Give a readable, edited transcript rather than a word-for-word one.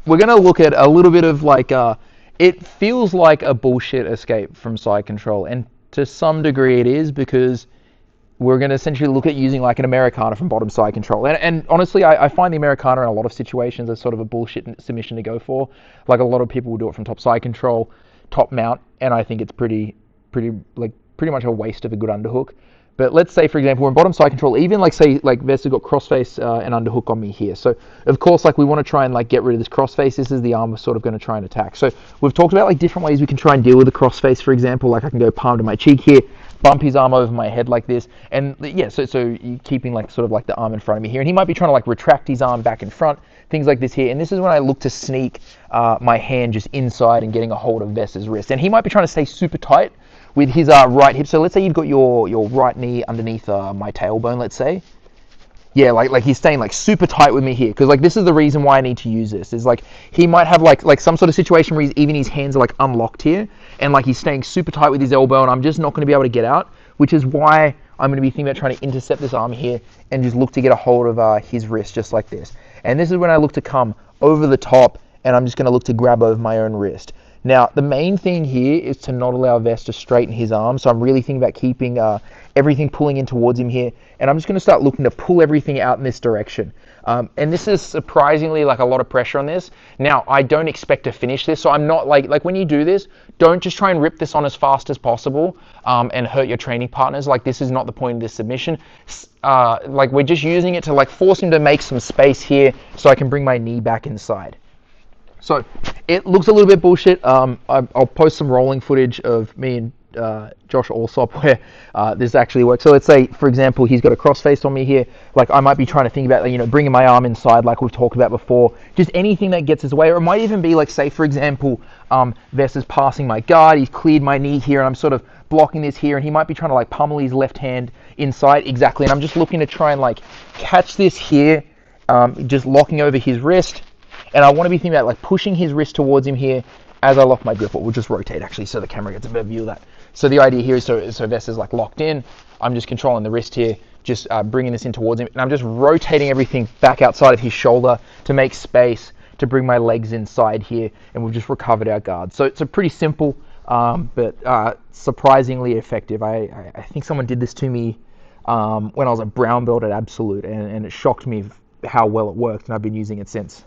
we're going to look at a little bit of like, it feels like a bullshit escape from side control, and to some degree it is, because we're going to essentially look at using like an Americana from bottom side control. And honestly, I find the Americana in a lot of situations as sort of a bullshit submission to go for. Like a lot of people will do it from top side control, top mount, and I think it's pretty much a waste of a good underhook. But let's say, for example, we're in bottom side control, even like say like Vess has got crossface and underhook on me here. So of course, like we want to try and like get rid of this crossface. This is the arm we're sort of going to try and attack. So we've talked about like different ways we can try and deal with the crossface. For example, like I can go palm to my cheek here, bump his arm over my head like this, and yeah, so you're keeping like sort of like the arm in front of me here, and he might be trying to like retract his arm back in front, things like this here. And this is when I look to sneak my hand just inside and getting a hold of Vess's wrist, and he might be trying to stay super tight with his right hip. So let's say you've got your right knee underneath my tailbone, let's say. Yeah, like he's staying like super tight with me here, because like this is the reason why I need to use this. Is like he might have like some sort of situation where even his hands are like unlocked here, and like he's staying super tight with his elbow, and I'm just not going to be able to get out, which is why I'm going to be thinking about trying to intercept this arm here and just look to get a hold of his wrist just like this. And this is when I look to come over the top, and I'm just going to look to grab over my own wrist. Now, the main thing here is to not allow Vess to straighten his arm, so I'm really thinking about keeping everything pulling in towards him here, and I'm just going to start looking to pull everything out in this direction. And this is surprisingly like a lot of pressure on this. Now, I don't expect to finish this, so I'm not like when you do this, don't just try and rip this on as fast as possible and hurt your training partners. Like, this is not the point of this submission. Like, we're just using it to like force him to make some space here so I can bring my knee back inside. So it looks a little bit bullshit. I'll post some rolling footage of me and Josh Alsop where this actually works. So let's say, for example, he's got a crossface on me here. Like I might be trying to think about, bringing my arm inside like we've talked about before. Just anything that gets his way. Or it might even be like, say, for example, Vess is passing my guard. He's cleared my knee here, and I'm sort of blocking this here. And he might be trying to like pummel his left hand inside. Exactly. And I'm just looking to try and like catch this here, just locking over his wrist. And I want to be thinking about like pushing his wrist towards him here as I lock my grip. Or we'll just rotate actually so the camera gets a better view of that. So the idea here is so Vess is like locked in. I'm just controlling the wrist here, just bringing this in towards him. And I'm just rotating everything back outside of his shoulder to make space to bring my legs inside here. And we've just recovered our guard. So it's a pretty simple but surprisingly effective. I think someone did this to me when I was a brown belt at Absolute. And it shocked me how well it worked. And I've been using it since.